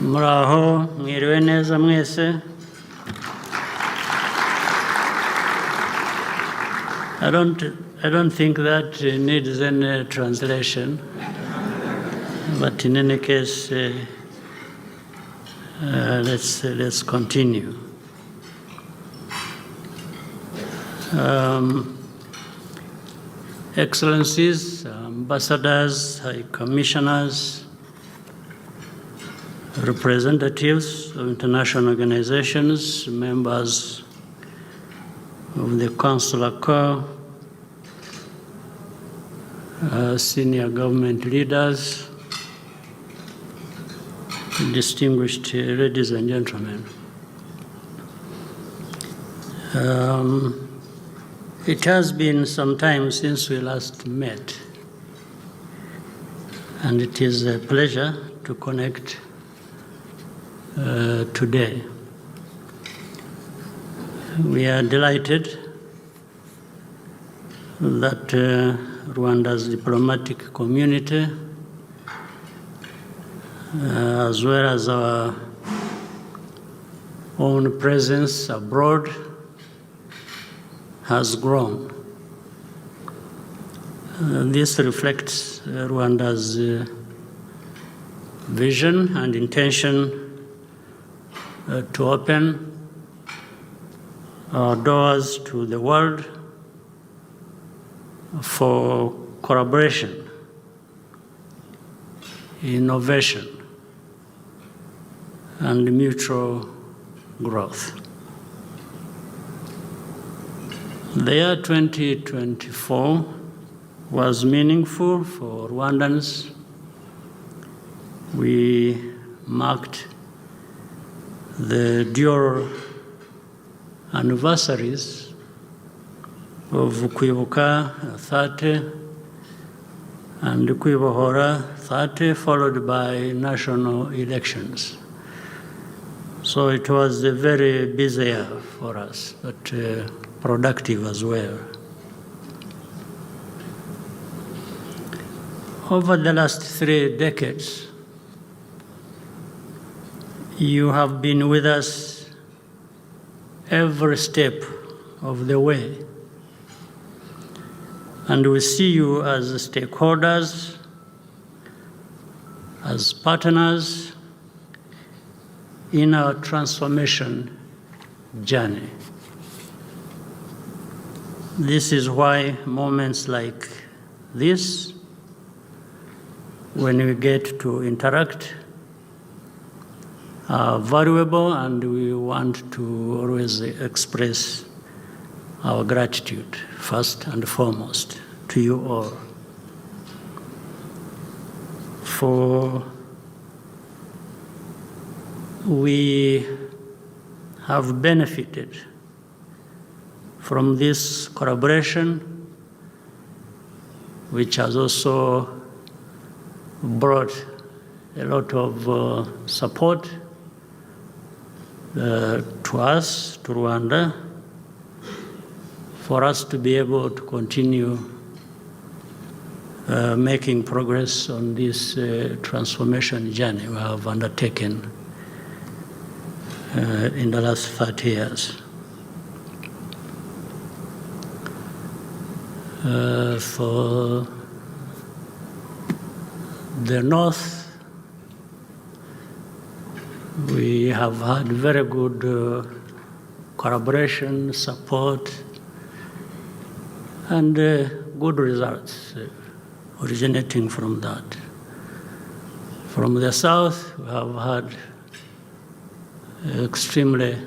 Muraho, mwiriwe neza mwese. I don't think that needs any translation, but in any case, let's continue. Excellencies, ambassadors, high commissioners, representatives of international organizations, members of the Consular Corps, senior government leaders, distinguished ladies and gentlemen. It has been some time since we last met, and it is a pleasure to connect today. We are delighted that Rwanda's diplomatic community, as well as our own presence abroad, has grown. This reflects Rwanda's vision and intention to open our doors to the world for collaboration, innovation, and mutual growth. The year 2024 was meaningful for Rwandans. We marked the dual anniversaries of Kwibuka 30 and Kwibohora 30, followed by national elections. So it was a very busy year for us, but productive as well. Over the last 3 decades, you have been with us every step of the way. And we see you as stakeholders, as partners in our transformation journey. This is why moments like this, when we get to interact, are valuable, and we want to always express our gratitude, first and foremost, to you all. For we have benefited from this collaboration, which has also brought a lot of support to us, to Rwanda, for us to be able to continue making progress on this transformation journey we have undertaken in the last 30 years. For the North, we have had very good collaboration, support, and good results originating from that. From the South, we have had extremely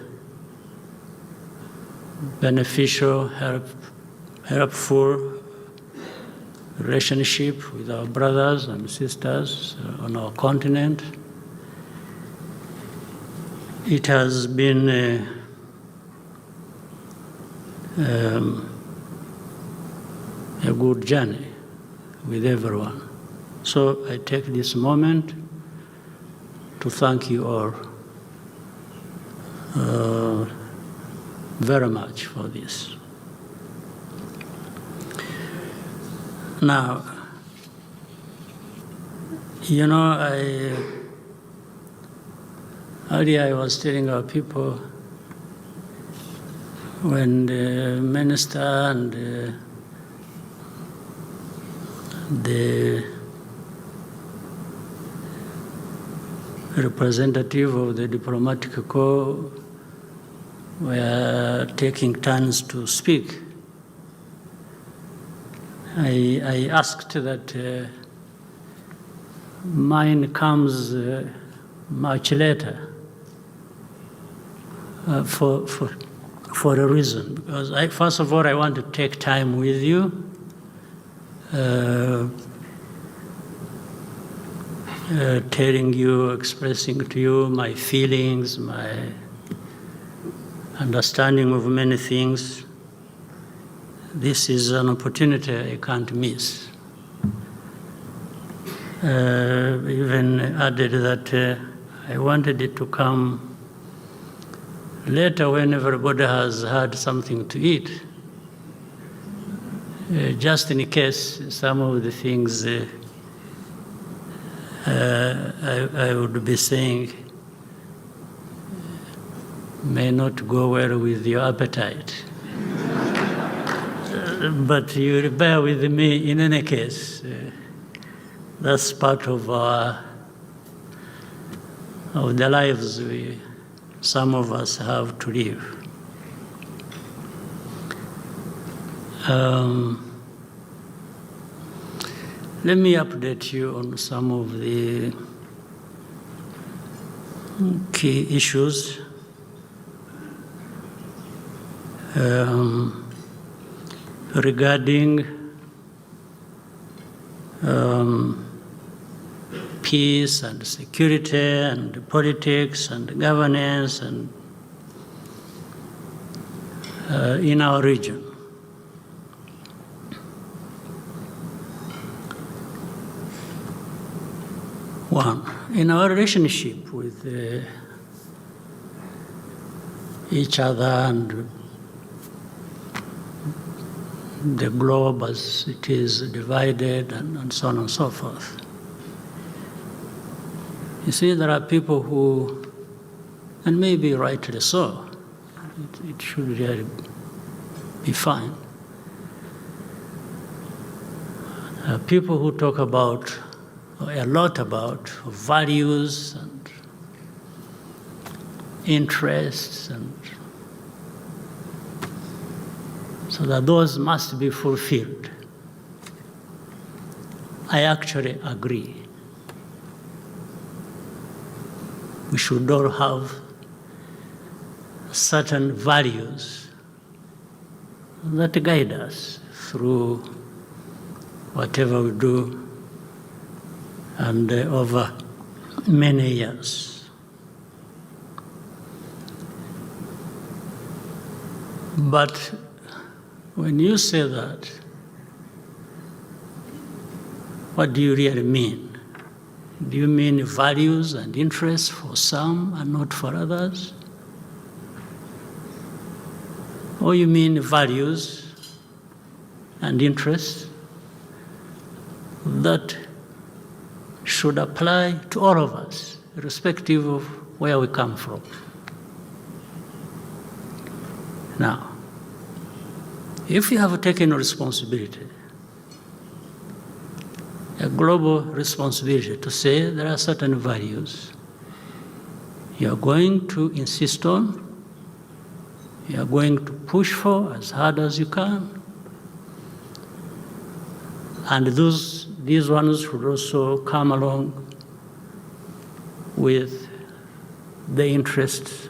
beneficial, helpful relationship with our brothers and sisters on our continent. It has been a good journey with everyone. So I take this moment to thank you all very much for this. Now, you know, Earlier I was telling our people when the minister and the representative of the diplomatic corps were taking turns to speak, I asked that mine comes much later for a reason. Because first of all, I want to take time with you. Telling you, expressing to you my feelings, my understanding of many things. This is an opportunity I can't miss. Even added that I wanted it to come later when everybody has had something to eat, just in case some of the things I would be saying may not go well with your appetite. But you bear with me in any case. That's part of the lives some of us have to live. Let me update you on some of the key issues. Regarding peace and security and politics and governance and in our region. One, in our relationship with each other and the globe as it is divided and so on and so forth. You see, there are people who, and maybe rightly so, it should really be fine. People who talk about, a lot about values and interests, and so that those must be fulfilled. I actually agree. We should all have certain values that guide us through whatever we do and over many years. But when you say that, what do you really mean? Do you mean values and interests for some and not for others? Or you mean values and interests that should apply to all of us, irrespective of where we come from? Now, if you have taken a responsibility, a global responsibility to say there are certain values you are going to insist on, you are going to push for as hard as you can, and these ones should also come along with the interests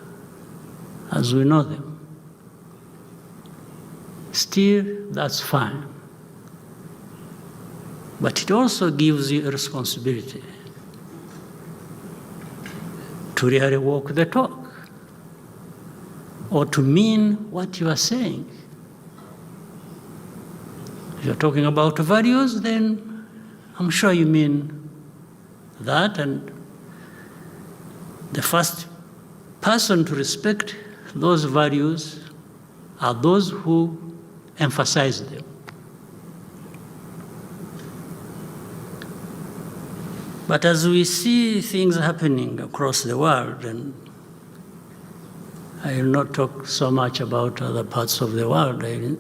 as we know them. Still, that's fine. But it also gives you a responsibility to really walk the talk or to mean what you are saying. If you're talking about values, then I'm sure you mean that, and the first person to respect those values are those who emphasize them. But as we see things happening across the world, and I will not talk so much about other parts of the world. I will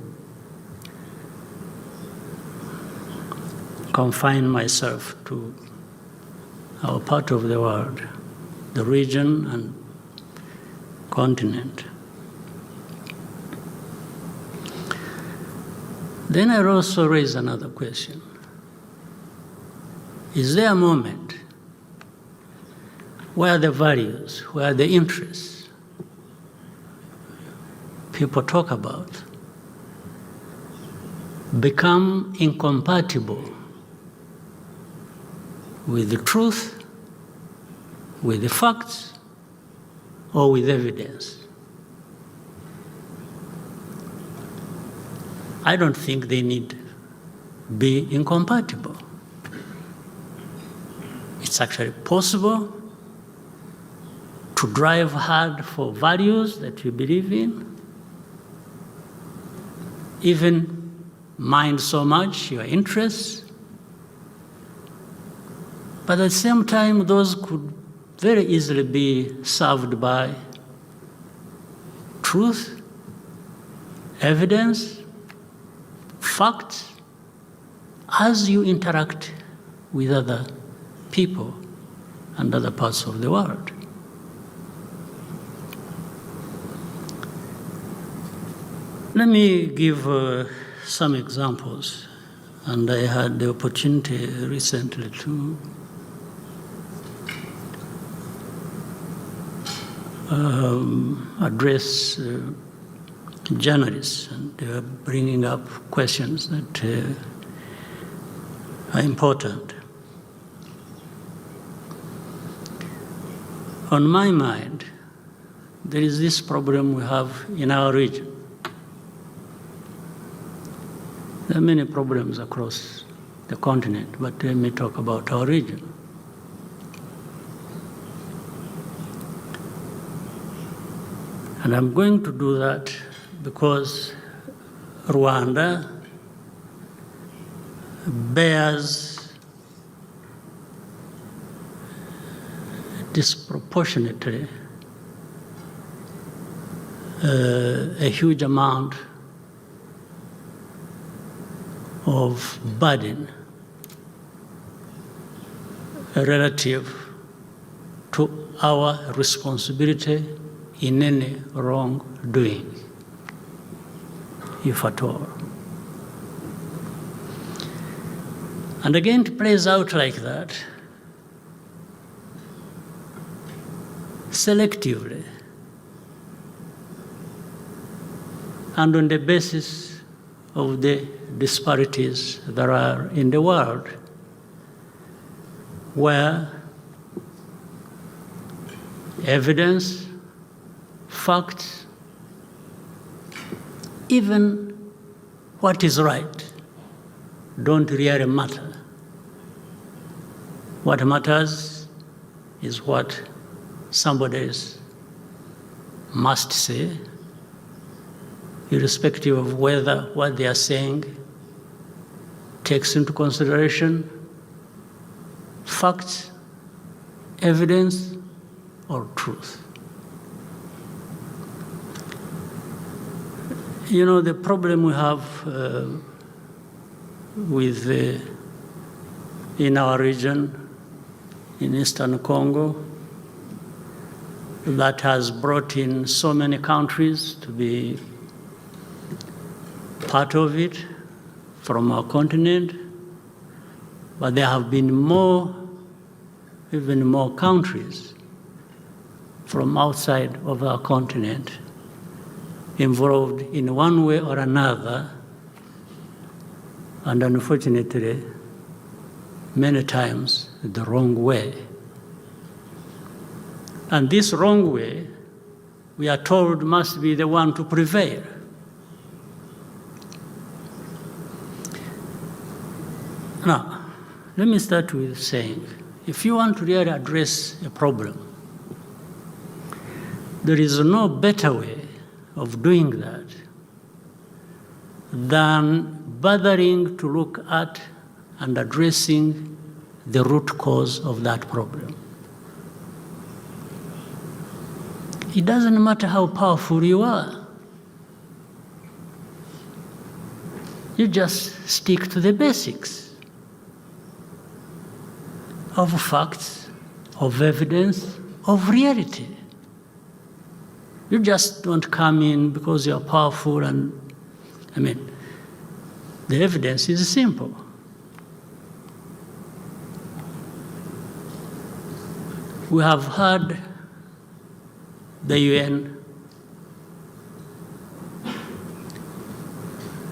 confine myself to our part of the world, the region and continent. Then I'll also raise another question. Is there a moment where the values, where the interests people talk about become incompatible with the truth, with the facts, or with evidence? I don't think they need be incompatible. It's actually possible to drive hard for values that you believe in, even mind so much your interests, but at the same time, those could very easily be served by truth, evidence, facts, as you interact with other people and other parts of the world. Let me give some examples, and I had the opportunity recently to address journalists, and they are bringing up questions that are important. On my mind, there is this problem we have in our region. There are many problems across the continent, but let me talk about our region. And I'm going to do that because Rwanda bears disproportionately a huge amount of burden relative to our responsibility in any wrongdoing, if at all. And again, it plays out like that, selectively, and on the basis of the disparities that are in the world, where evidence, facts, even what is right, don't really matter. What matters is what somebody must say, irrespective of whether what they are saying takes into consideration facts, evidence, or truth. You know, the problem we have in our region, in Eastern Congo, that has brought in so many countries to be part of it from our continent, but there have been even more countries from outside of our continent involved in one way or another, and unfortunately, many times the wrong way. And this wrong way, we are told, must be the one to prevail. Now, let me start with saying, if you want to really address a problem, there is no better way of doing that than bothering to look at and addressing the root cause of that problem. It doesn't matter how powerful you are. You just stick to the basics of facts, of evidence, of reality. You just don't come in because you're powerful and, the evidence is simple. We have had the UN,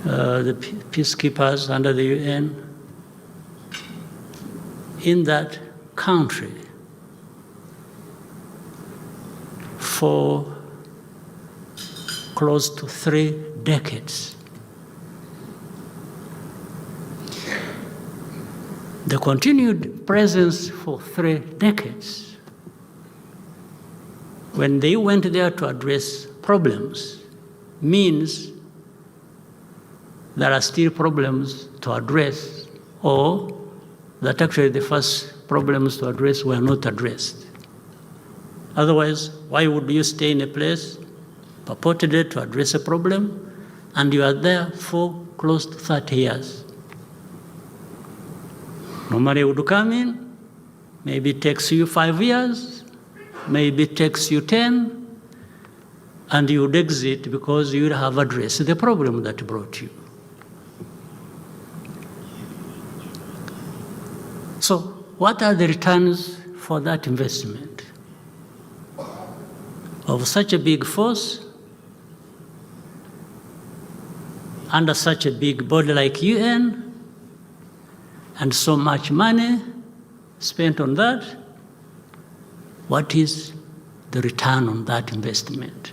the peacekeepers under the UN in that country for close to 3 decades. The continued presence for 3 decades, when they went there to address problems, means there are still problems to address, or that actually the first problems to address were not addressed. Otherwise, why would you stay in a place purportedly to address a problem, and you are there for close to 30 years? Normally you would come in, maybe it takes you 5 years, maybe it takes you 10, and you would exit because you would have addressed the problem that brought you. So what are the returns for that investment? Of such a big force, under such a big body like UN, and so much money spent on that, what is the return on that investment?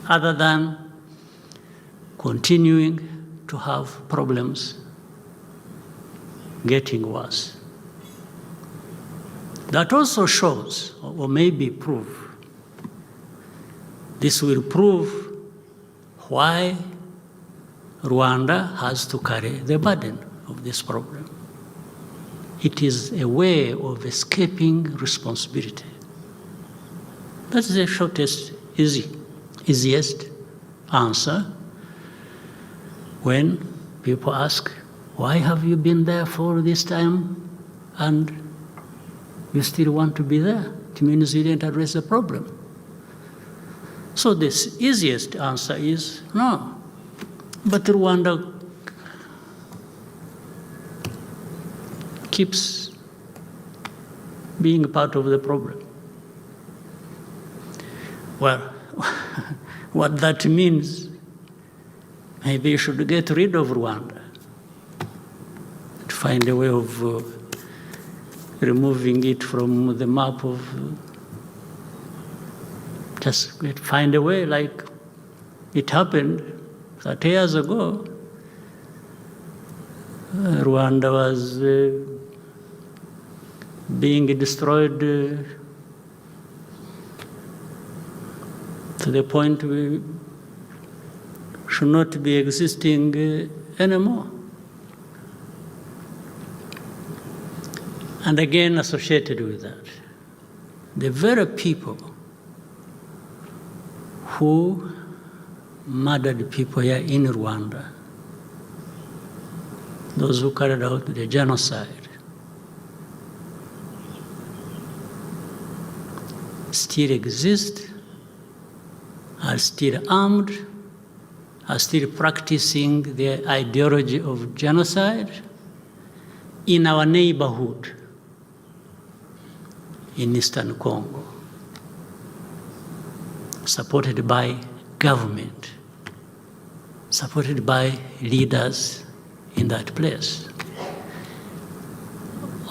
Other than continuing to have problems getting worse. That also shows, or maybe prove, this will prove why Rwanda has to carry the burden of this problem. It is a way of escaping responsibility. That's the shortest, easiest answer when people ask, why have you been there for this time and you still want to be there? It means you didn't address the problem. So this easiest answer is no. But Rwanda keeps being part of the problem. Well, what that means, maybe you should get rid of Rwanda, to find a way of removing it from the map of, just find a way like it happened 30 years ago. Rwanda was being destroyed to the point we should not be existing anymore. And again, associated with that, the very people who murdered people here in Rwanda, those who carried out the genocide, still exist, are still armed, are still practicing the ideology of genocide in our neighborhood in Eastern Congo, supported by government, supported by leaders in that place,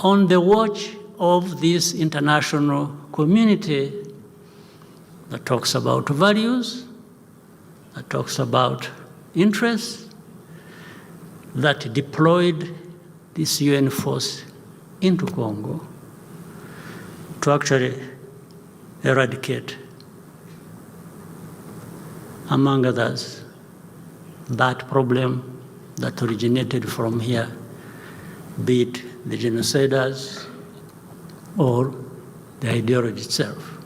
on the watch of this international community that talks about values, that talks about interests, that deployed this UN force into Congo to actually eradicate, among others, that problem that originated from here, be it the genociders or the ideology itself.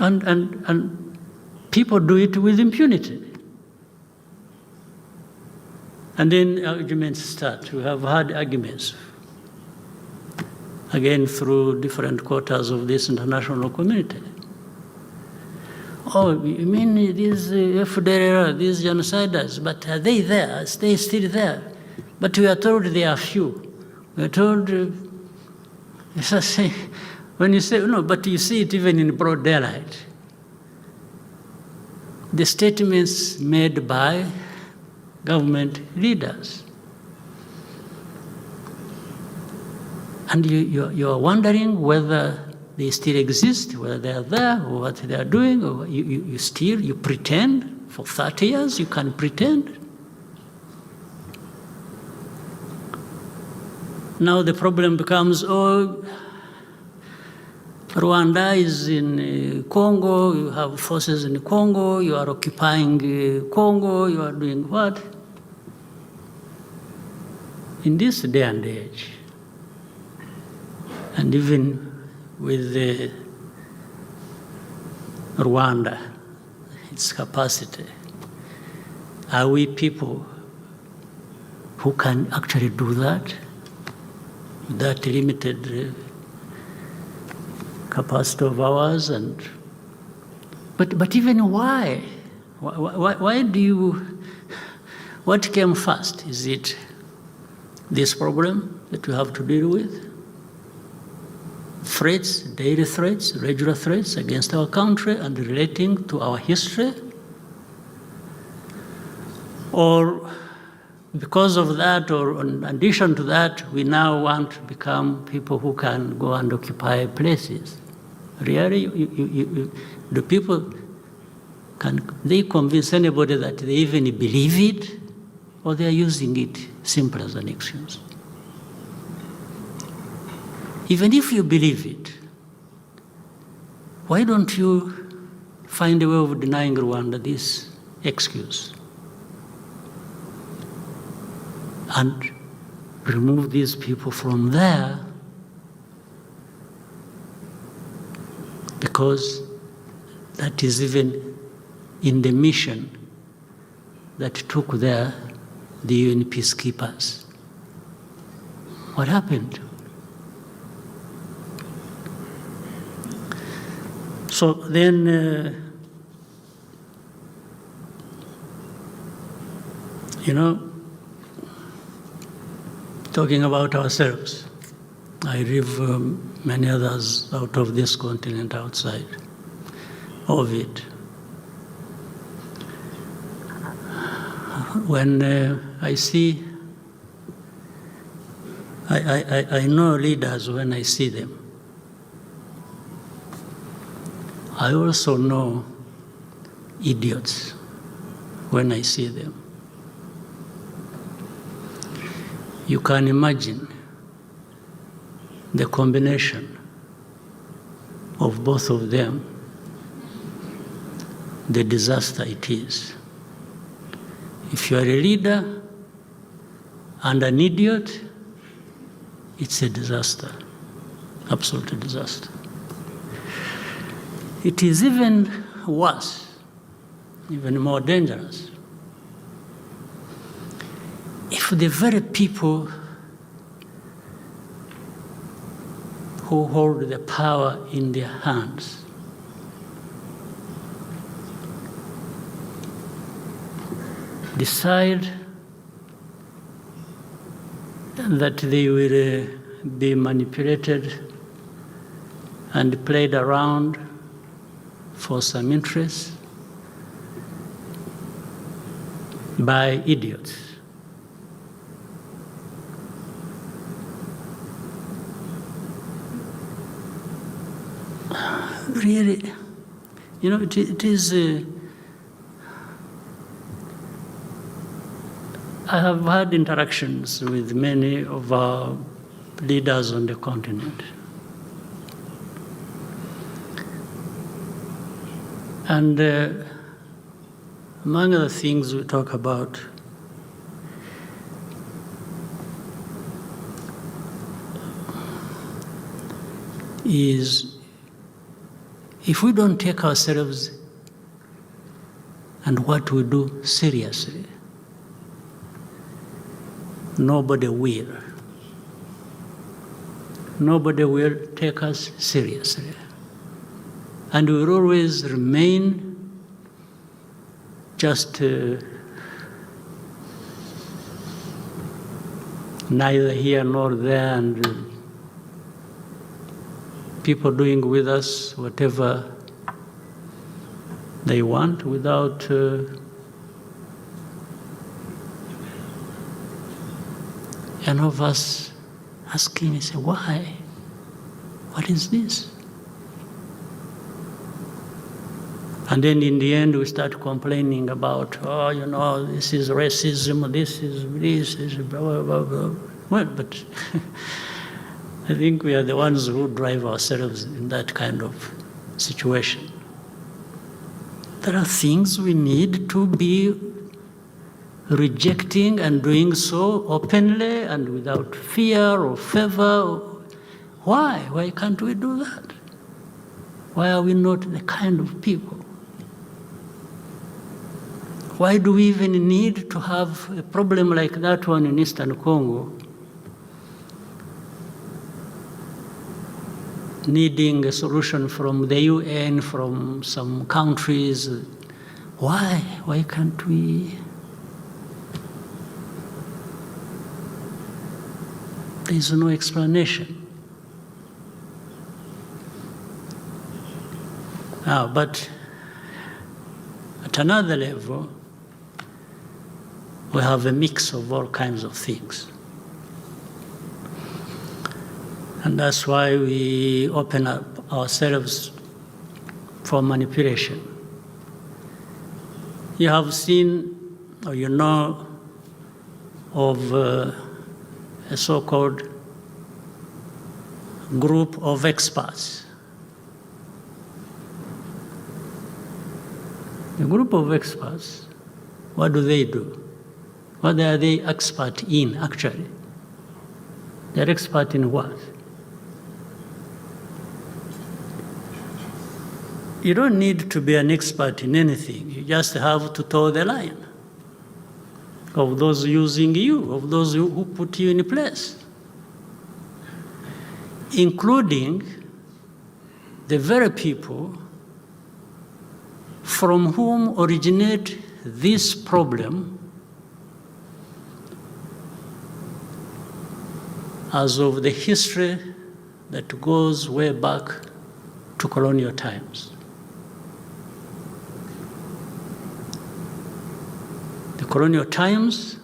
And people do it with impunity. And then arguments start. We have had arguments, again, through different quarters of this international community. Oh, you mean these FDLR, these genociders, but are they there? Are they still there? But we are told they are few. We are told, when you say, no, but you see it even in broad daylight. The statements made by government leaders. And you are wondering whether they still exist, whether they are there, or what they are doing, or you pretend for 30 years, you can pretend. Now the problem becomes, oh, Rwanda is in Congo, you have forces in Congo, you are occupying Congo, you are doing what? In this day and age, and even with Rwanda, its capacity, are we people who can actually do that? That limited capacity of ours, but even why? Why do you? What came first? Is it this problem that we have to deal with? Threats, daily threats, regular threats against our country and relating to our history? Or because of that, or in addition to that, we now want to become people who can go and occupy places? Really? Do people, can they convince anybody that they even believe it? Or they are using it simply as an excuse? Even if you believe it, why don't you find a way of denying Rwanda this excuse and remove these people from there? Because that is even in the mission that took there the UN peacekeepers. What happened? So then, talking about ourselves, I leave many others out of this continent, outside of it. When I see, I know leaders when I see them. I also know idiots when I see them. You can imagine the combination of both of them, the disaster it is. If you are a leader and an idiot, it's a disaster, absolute disaster. It is even worse, even more dangerous, if the very people who hold the power in their hands decide that they will be manipulated and played around for some interest by idiots. Really, it is. I have had interactions with many of our leaders on the continent. And among other things we talk about is If we don't take ourselves and what we do seriously, nobody will. Nobody will take us seriously. And we will always remain just neither here nor there, and people doing with us whatever they want without any of us asking, say, why? What is this? And then in the end, we start complaining about, oh, you know, this is racism, this is blah, blah, blah, blah. Well, but I think we are the ones who drive ourselves in that kind of situation. There are things we need to be rejecting and doing so openly and without fear or favor. Why? Why can't we do that? Why are we not the kind of people? Why do we even need to have a problem like that one in Eastern Congo, needing a solution from the UN, from some countries? Why? Why can't we? There is no explanation. Now, but at another level, we have a mix of all kinds of things. And that's why we open up ourselves for manipulation. You have seen, or you know, of a so-called group of experts. A group of experts, what do? What are they expert in, actually? They're expert in what? You don't need to be an expert in anything. You just have to toe the line of those using you, of those who put you in place, including the very people from whom originate this problem as of the history that goes way back to colonial times. The colonial times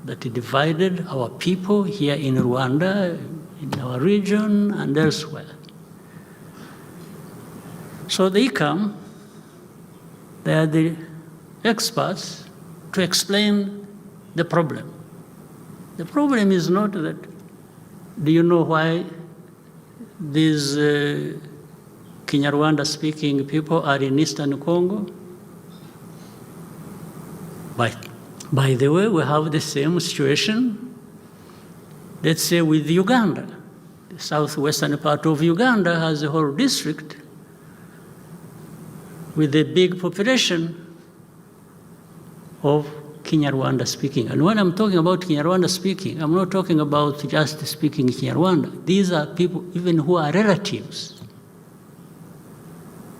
that divided our people here in Rwanda, in our region, and elsewhere. So they come, they are the experts to explain the problem. The problem is not that, do you know why these Kinyarwanda speaking people are in Eastern Congo? By the way, we have the same situation, let's say, with Uganda. The southwestern part of Uganda has a whole district with a big population of Kinyarwanda speaking. And when I'm talking about Kinyarwanda speaking, I'm not talking about just speaking Kinyarwanda. These are people even who are relatives.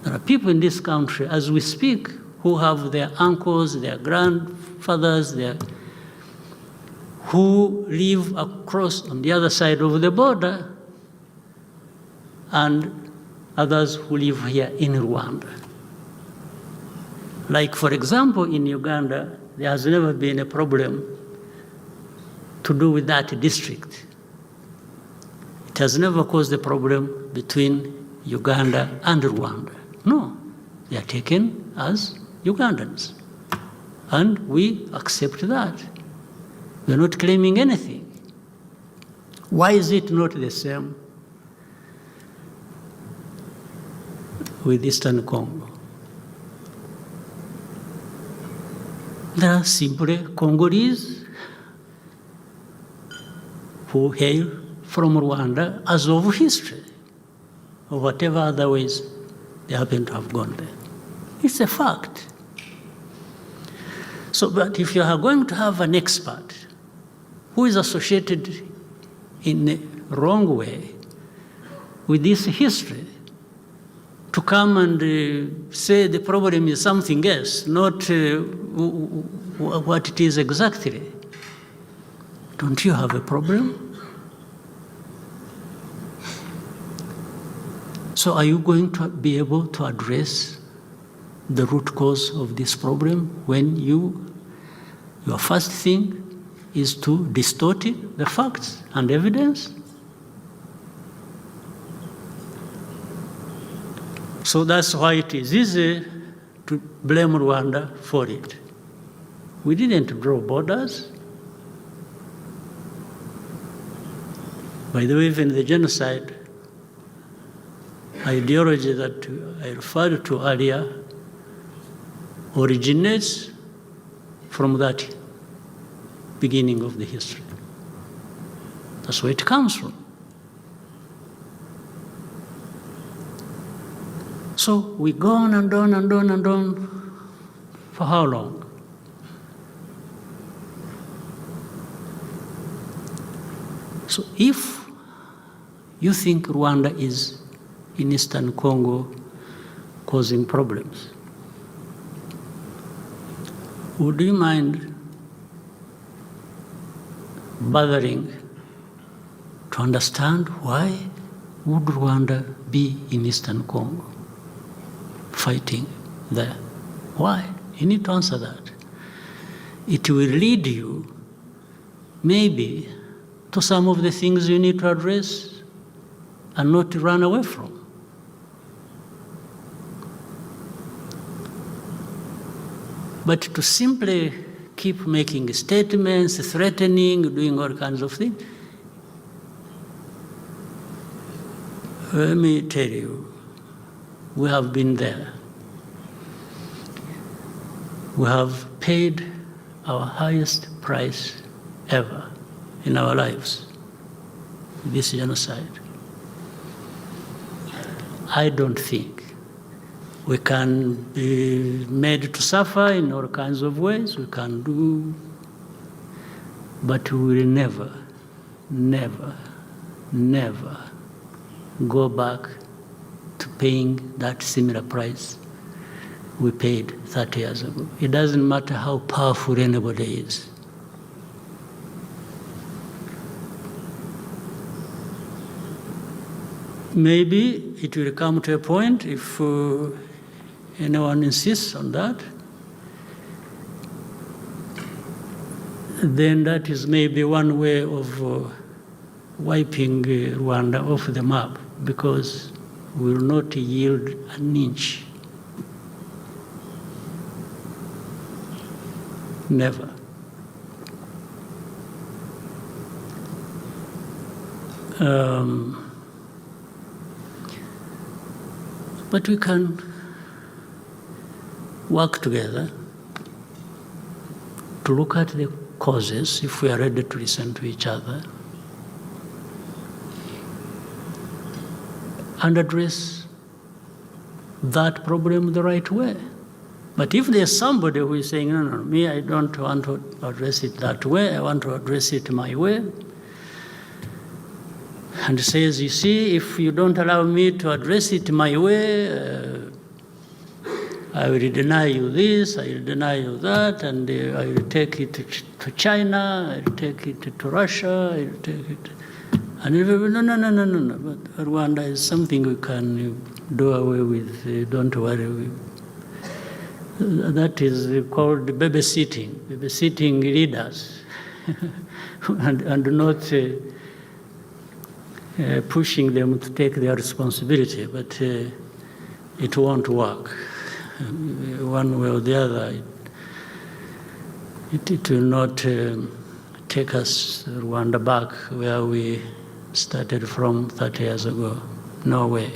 There are people in this country, as we speak, who have their uncles, their grandfathers, who live across on the other side of the border, and others who live here in Rwanda. Like, for example, in Uganda, there has never been a problem to do with that district. It has never caused a problem between Uganda and Rwanda. No, they are taken as Ugandans. And we accept that. We're not claiming anything. Why is it not the same with Eastern Congo? There are simply Congolese who hail from Rwanda as of history, or whatever other ways They happen to have gone there. It's a fact. So, but if you are going to have an expert who is associated in a wrong way with this history, to come and say the problem is something else, not what it is exactly, don't you have a problem? So are you going to be able to address the root cause of this problem when your first thing is to distort the facts and evidence? So that's why it is easy to blame Rwanda for it. We didn't draw borders. By the way, even the genocide ideology that I referred to earlier originates from that beginning of the history. That's where it comes from. So we go on and on and on and on for how long? So if you think Rwanda is in Eastern Congo causing problems, would you mind bothering to understand why would Rwanda be in Eastern Congo fighting there? Why? You need to answer that. It will lead you maybe to some of the things you need to address and not run away from. But to simply keep making statements, threatening, doing all kinds of things, let me tell you, we have been there. We have paid our highest price ever in our lives, this genocide. I don't think we can be made to suffer in all kinds of ways. We can do, but we will never, never, never go back to paying that similar price we paid 30 years ago. It doesn't matter how powerful anybody is. Maybe it will come to a point, if anyone insists on that, then that is maybe one way of wiping Rwanda off the map, because we will not yield an inch. Never. But we can work together to look at the causes if we are ready to listen to each other and address that problem the right way. But if there's somebody who is saying, no, me, I don't want to address it that way, I want to address it my way, and says, you see, if you don't allow me to address it my way, I will deny you this, I will deny you that, and I will take it to China, I will take it to Russia, I will take it. And no. But Rwanda is something we can do away with, don't worry. That is called babysitting leaders, and not pushing them to take their responsibility, but it won't work. One way or the other, it will not take us, Rwanda, back where we started from 30 years ago. No way.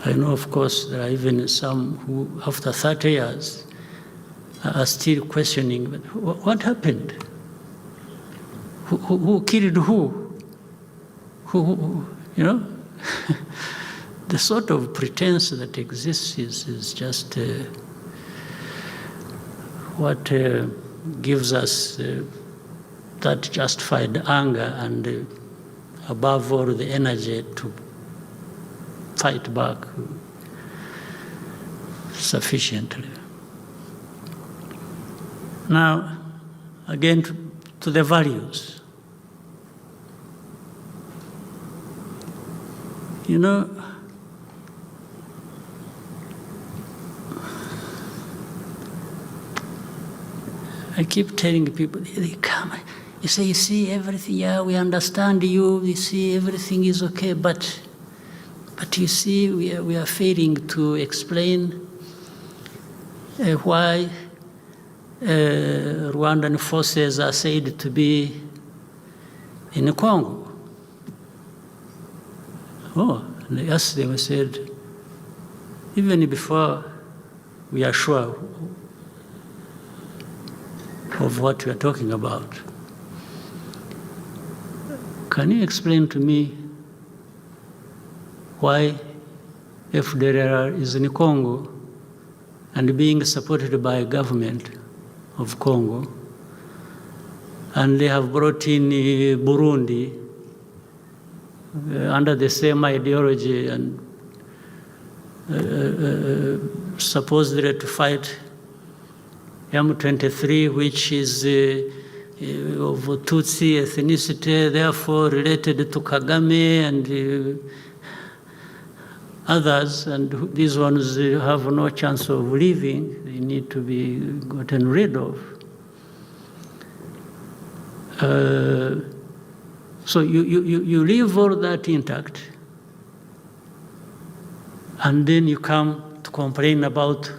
I know, of course, there are even some who, after 30 years, are still questioning, but what happened? Who killed who? Who, you know? the sort of pretense that exists is just what gives us that justified anger and above all the energy to fight back sufficiently. Now, again to the values. You know, I keep telling people, they come, you say, you see everything, yeah, we understand you, you see everything is okay, but you see, we are failing to explain why Rwandan forces are said to be in Congo. Oh, and I asked them, I said, even before we are sure of what we are talking about, can you explain to me why FDLR is in Congo and being supported by a government of Congo, and they have brought in Burundi under the same ideology and supposedly to fight M23, which is of Tutsi ethnicity, therefore related to Kagame and others, and these ones have no chance of living. They need to be gotten rid of. So you leave all that intact, and then you come to complain about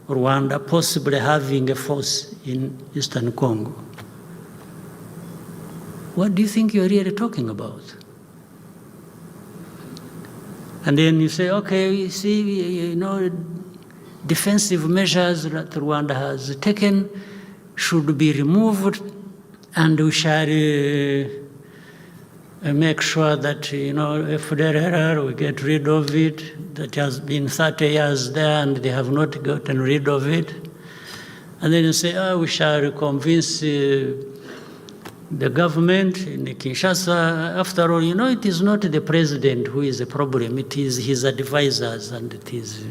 Rwanda possibly having a force in Eastern Congo. What do you think you're really talking about? And then you say, okay, you see, you know, defensive measures that Rwanda has taken should be removed, and we shall make sure that, you know, FDLR, we get rid of it. That has been 30 years there and they have not gotten rid of it. And then you say, oh, we shall convince the government in Kinshasa. After all, you know, it is not the president who is the problem. It is his advisors, and it is,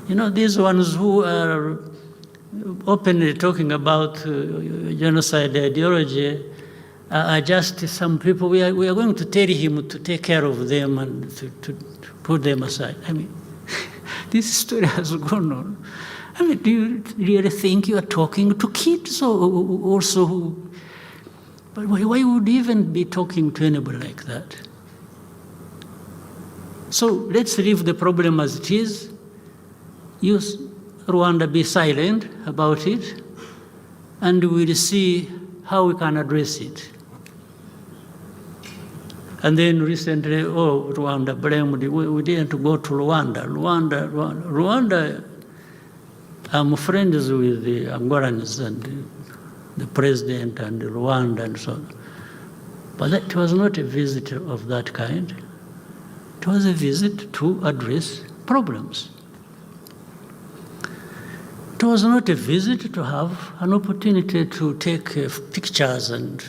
you know, these ones who are openly talking about genocide ideology are just some people. We are going to tell him to take care of them and to put them aside. I mean, this story has gone on. I mean, do you really think you are talking to kids or also? But why would you even be talking to anybody like that? So let's leave the problem as it is. Use Rwanda, be silent about it, and we'll see how we can address it. And then recently, oh, Rwanda blamed, we didn't go to Rwanda. Rwanda, I'm friends with the Angolans and the president and Rwanda and so on. But that was not a visit of that kind. It was a visit to address problems. It was not a visit to have an opportunity to take pictures and...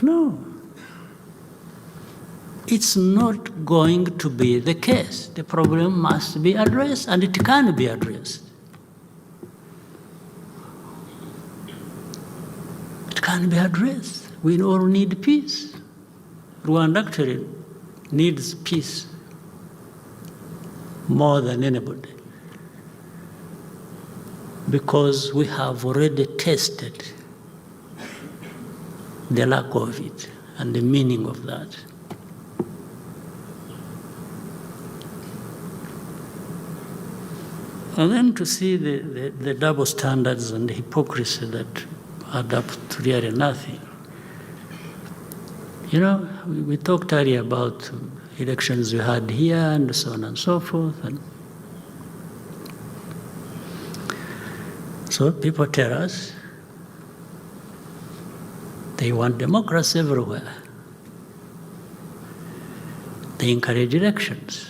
No. It's not going to be the case. The problem must be addressed, and it can be addressed. It can be addressed. We all need peace. Rwanda actually needs peace more than anybody, because we have already tested the lack of it and the meaning of that. And then to see the double standards and the hypocrisy that add up to really nothing. You know, we talked earlier about elections we had here and so on and so forth. And so people tell us they want democracy everywhere. I encourage elections.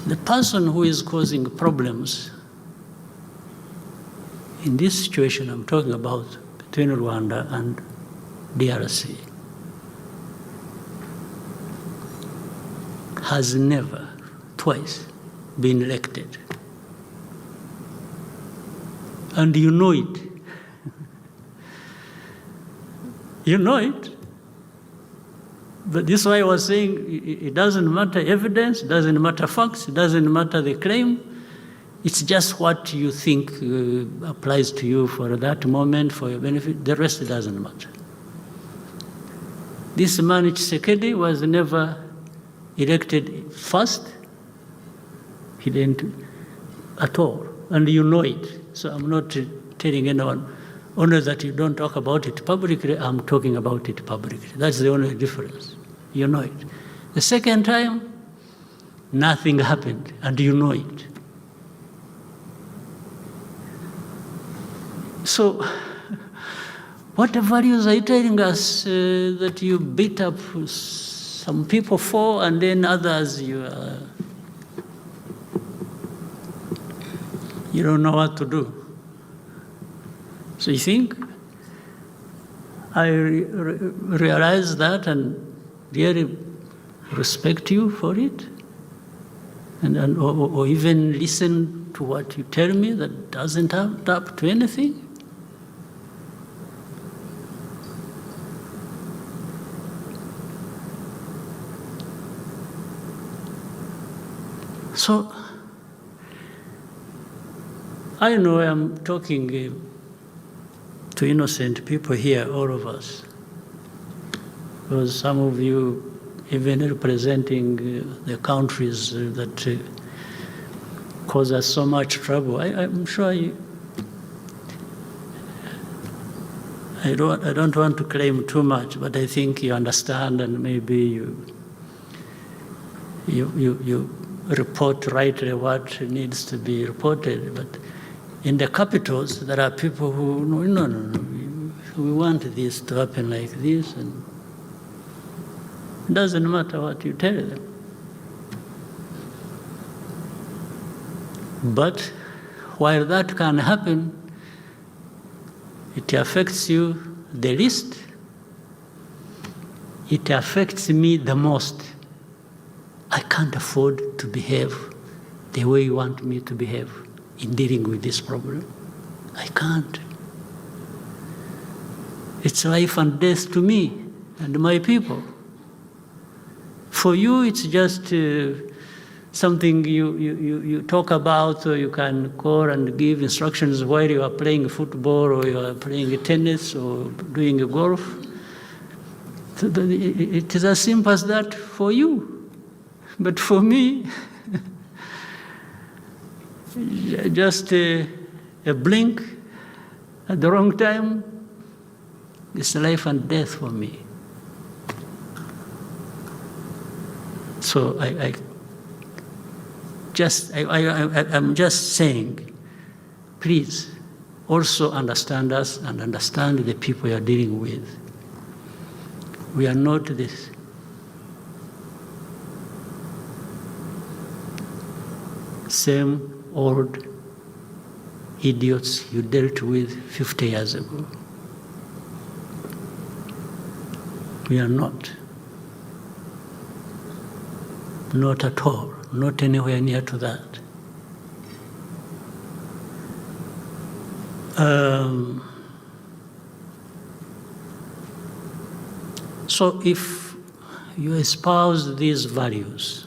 The person who is causing problems in this situation I'm talking about between Rwanda and DRC has never, twice, been elected. And you know it. You know it. But this is why I was saying it doesn't matter evidence, it doesn't matter facts, it doesn't matter the claim. It's just what you think applies to you for that moment, for your benefit. The rest doesn't matter. This man, Tshisekedi, was never elected first. He didn't at all. And you know it. So I'm not telling anyone, only that you don't talk about it publicly, I'm talking about it publicly. That's the only difference. You know it. The second time, nothing happened, and you know it. So, what values are you telling us that you beat up some people for, and then others you don't know what to do? So you think I realize that and really respect you for it, or even listen to what you tell me that doesn't add up to anything? So, I know I'm talking to innocent people here, all of us, because some of you even representing the countries that cause us so much trouble. I'm sure I don't want to claim too much, but I think you understand, and maybe you report rightly what needs to be reported. But in the capitals, there are people who, no, we want this to happen like this, and it doesn't matter what you tell them. But while that can happen, it affects you the least. It affects me the most. I can't afford to behave the way you want me to behave in dealing with this problem. I can't. It's life and death to me and my people. For you, it's just something you talk about, or you can call and give instructions while you are playing football, or you are playing tennis, or doing golf. It is as simple as that for you. But for me, just a blink at the wrong time is life and death for me. So I'm just saying, please also understand us and understand the people you are dealing with. We are not this. Same old idiots you dealt with 50 years ago. We are not. Not at all. Not anywhere near to that. So if you espouse these values,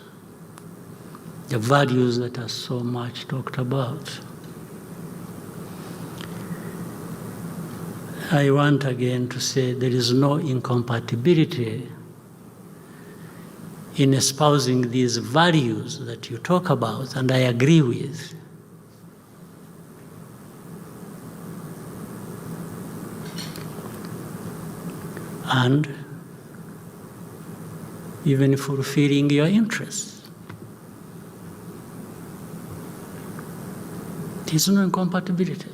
the values that are so much talked about, I want again to say there is no incompatibility in espousing these values that you talk about, and I agree with. And even fulfilling your interests. There is no incompatibility.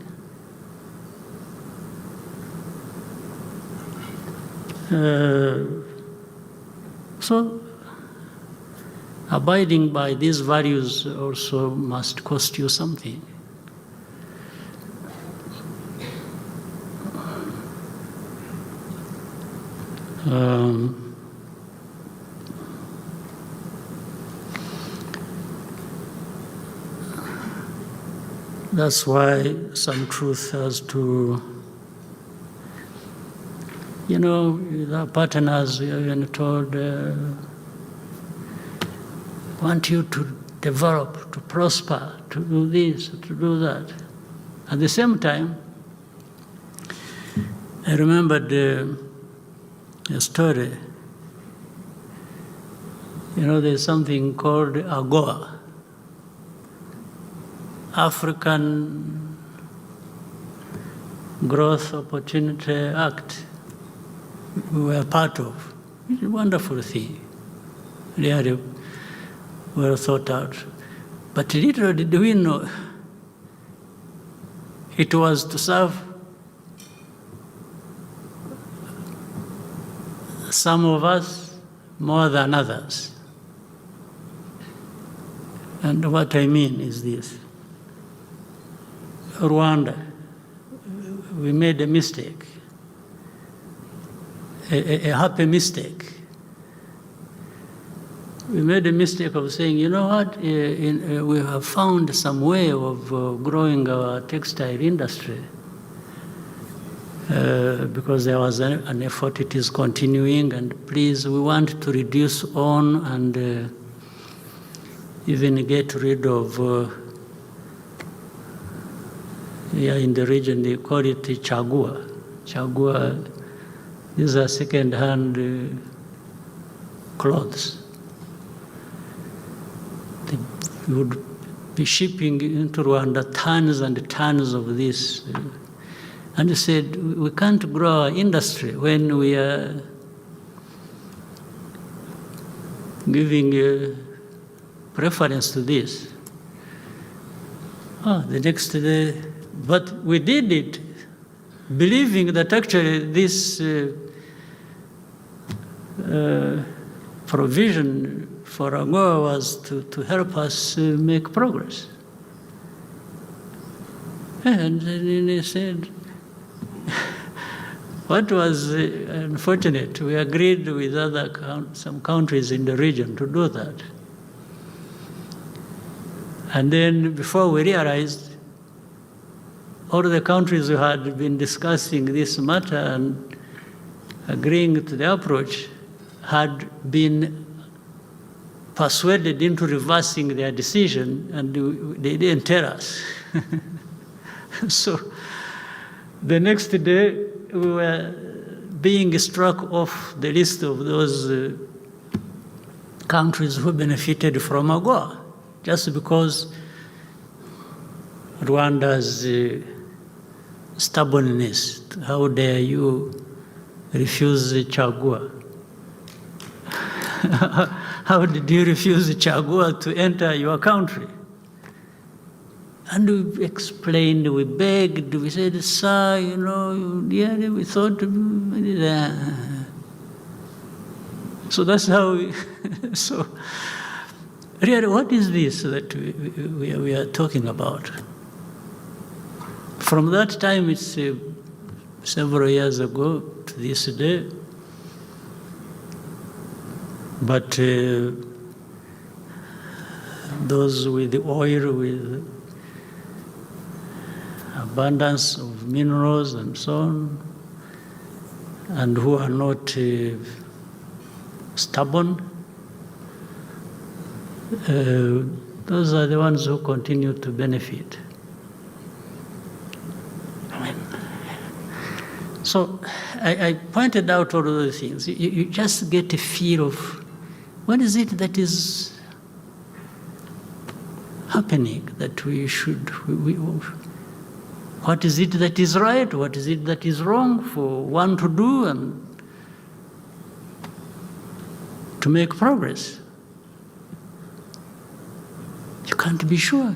So, abiding by these values also must cost you something. That's why some truth has to, the partners, we are even told, want you to develop, to prosper, to do this, to do that. At the same time, I remembered a story. There's something called AGOA, African Growth Opportunity Act. We were part of. It's a wonderful thing, really well thought out. But little did we know it was to serve some of us more than others. And what I mean is this. Rwanda, we made a mistake, a happy mistake. We made a mistake of saying, you know what, we have found some way of growing our textile industry because there was an effort, it is continuing, and please, we want to reduce on and even get rid of, in the region they call it chagua. Chagua, these are second-hand clothes. We would be shipping into Rwanda tons and tons of this. And he said, we can't grow our industry when we are giving preference to this. The next day, but we did it believing that actually this provision for AGOA was to help us make progress. And then he said, what was unfortunate, we agreed with some countries in the region to do that. And then before we realized, all the countries who had been discussing this matter and agreeing to the approach had been persuaded into reversing their decision, and they didn't tell us. So the next day, we were being struck off the list of those countries who benefited from AGOA, just because Rwanda's stubbornness. How dare you refuse Chagua? How did you refuse Chagua to enter your country? And we explained, we begged, we said, sir, we thought, so that's how so really, what is this that we are talking about? From that time, it's several years ago to this day, but those with the oil, with abundance of minerals and so on, and who are not stubborn, those are the ones who continue to benefit. So I pointed out all of those things. You just get a feel of what is it that is happening that we should, what is it that is right, what is it that is wrong for one to do and to make progress. You can't be sure.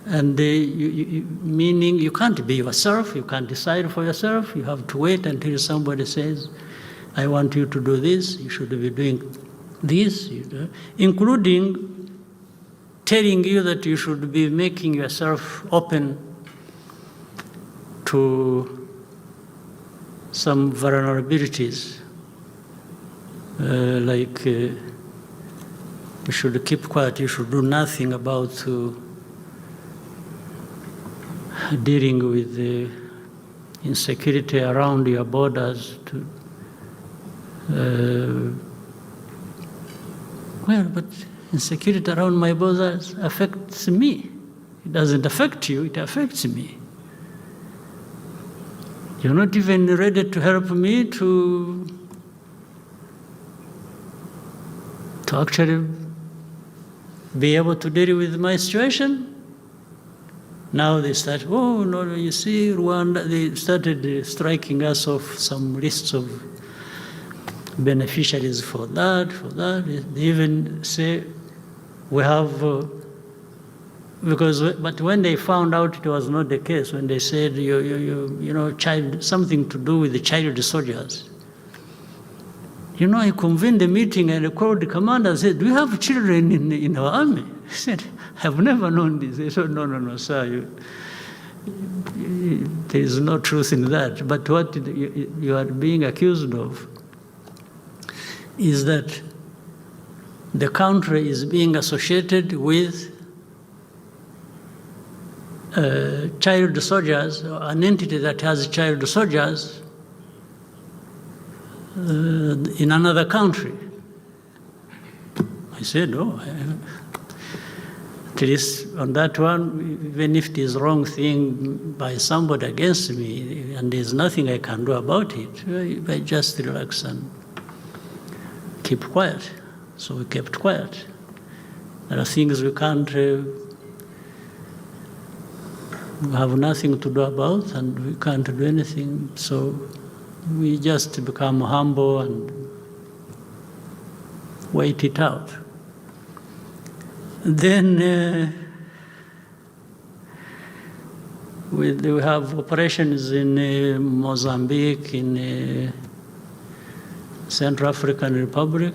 And meaning you can't be yourself, you can't decide for yourself, you have to wait until somebody says, I want you to do this, you should be doing this, including telling you that you should be making yourself open to some vulnerabilities, like you should keep quiet, you should do nothing about dealing with the insecurity around your borders. Well, but insecurity around my borders affects me. It doesn't affect you, it affects me. You're not even ready to help me to actually be able to deal with my situation. Now they start, oh, no, you see, Rwanda, they started striking us off some lists of beneficiaries for that. They even say we have, but when they found out it was not the case, when they said, you know, something to do with the child soldiers. You know, I convened a meeting and I called the commander and said, do we have children in our army? He said, I've never known this. They said, no, sir, there is no truth in that. But what you are being accused of is that the country is being associated with child soldiers, an entity that has child soldiers in another country. I said, oh, at least on that one, even if it is wrong thing by somebody against me, and there's nothing I can do about it, I just relax and keep quiet. So we kept quiet. There are things we can't, we have nothing to do about, and we can't do anything. So we just become humble and wait it out. Then we have operations in Mozambique, in Central African Republic.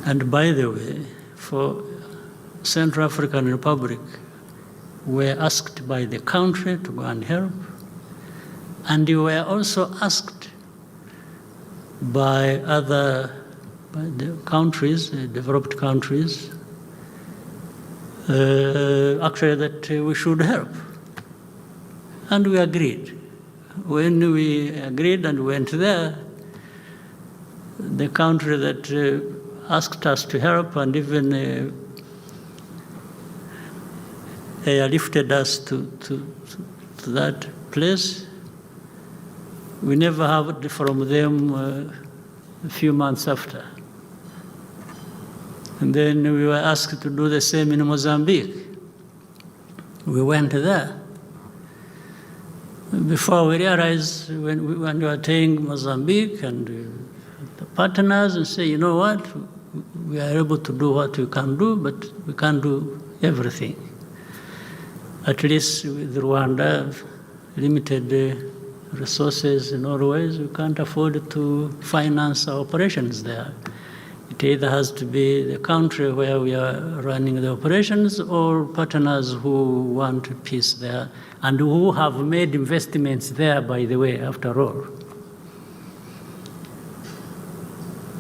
And by the way, for Central African Republic, we're asked by the country to go and help. And we were also asked by the countries, developed countries, actually that we should help. And we agreed. When we agreed and went there, the country that asked us to help and even airlifted us to that place, we never heard from them a few months after. And then we were asked to do the same in Mozambique. We went there. Before we realized, when we were telling Mozambique and the partners, and say, you know what, we are able to do what we can do, but we can't do everything. At least with Rwanda, limited resources in all ways, we can't afford to finance our operations there. It either has to be the country where we are running the operations or partners who want peace there and who have made investments there, by the way, after all.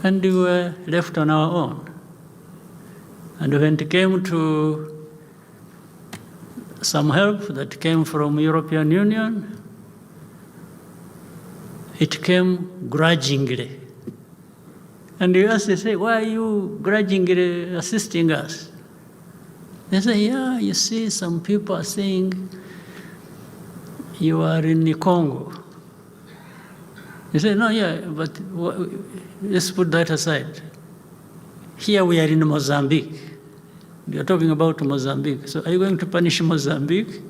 And we were left on our own. And when it came to some help that came from European Union, it came grudgingly. And you ask, they say, why are you grudgingly assisting us? They say, yeah, you see, some people are saying you are in the Congo. You say, no, yeah, but let's put that aside. Here we are in Mozambique. You're talking about Mozambique. So are you going to punish Mozambique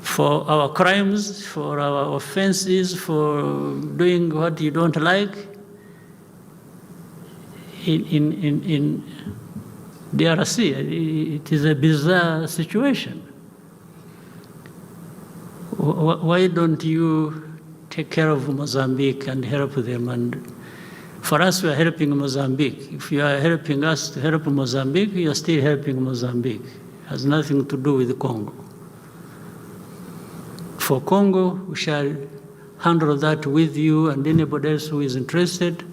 for our crimes, for our offenses, for doing what you don't like in DRC? It is a bizarre situation. why don't you take care of Mozambique and help them? And for us, we are helping Mozambique. If you are helping us to help Mozambique, you are still helping Mozambique. It has nothing to do with Congo. For Congo, we shall handle that with you and anybody else who is interested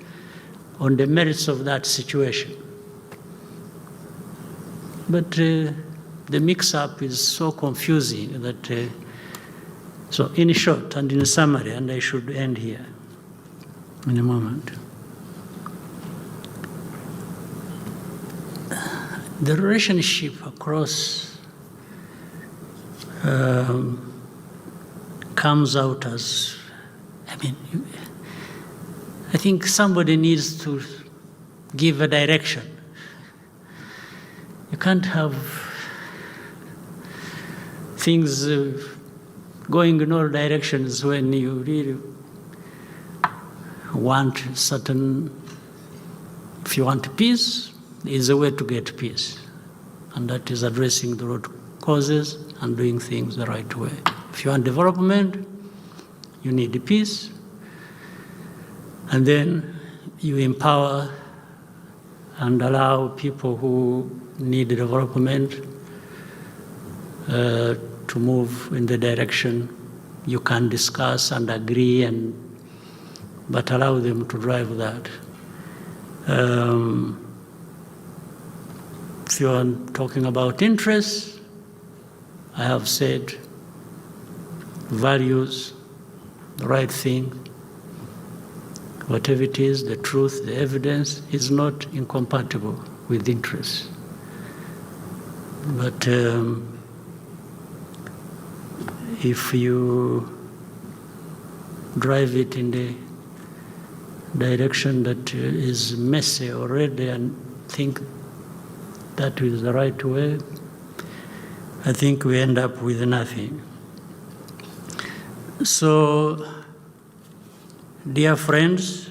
on the merits of that situation. But the mix-up is so confusing that, so in short and in summary, and I should end here in a moment. The relationship across comes out as, I think somebody needs to give a direction. You can't have things going in all directions when you really want certain, if you want peace, there is a way to get peace. And that is addressing the root causes and doing things the right way. If you want development, you need peace. And then you empower and allow people who need development to move in the direction you can discuss and agree, but allow them to drive that. If you are talking about interests, I have said values, the right thing, whatever it is, the truth, the evidence is not incompatible with interests. But if you drive it in the direction that is messy already and think that is the right way, I think we end up with nothing. So, dear friends,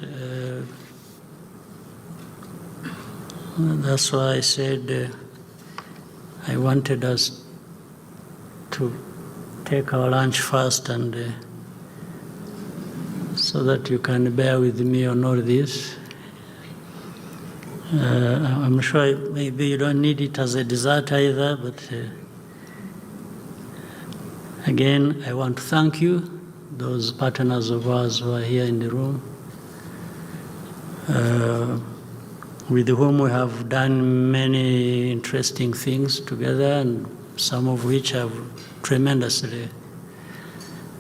that's why I said I wanted us to take our lunch first, and so that you can bear with me on all this. I'm sure maybe you don't need it as a dessert either, but again, I want to thank you, those partners of ours who are here in the room, with whom we have done many interesting things together, and some of which have tremendously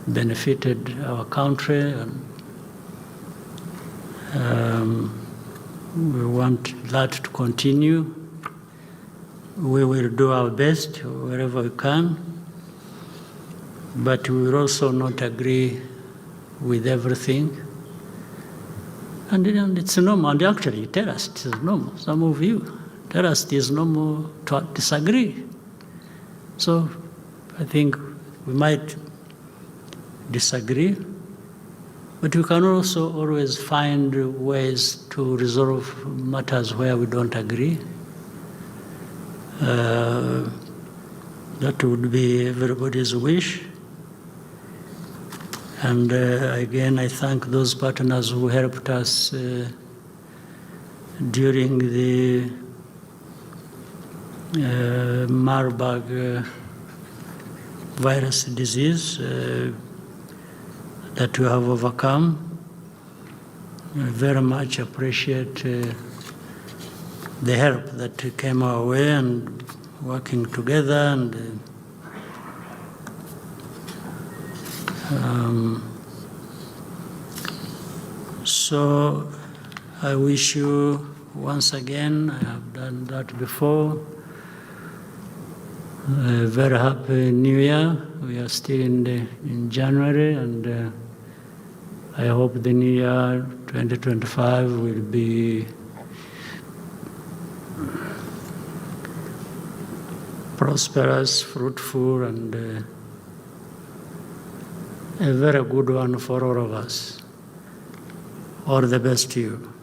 benefited our country. And we want that to continue. We will do our best wherever we can, but we will also not agree with everything. And it's normal, and actually tell us it is normal. Some of you tell us it is normal to disagree. So I think we might disagree, but we can also always find ways to resolve matters where we don't agree. That would be everybody's wish. And again, I thank those partners who helped us during the Marburg virus disease that we have overcome. I very much appreciate the help that came our way, and working together, and so I wish you once again, I have done that before, a very happy New Year. We are still in January, and I hope the New Year 2025 will be prosperous, fruitful, and a very good one for all of us. All the best to you.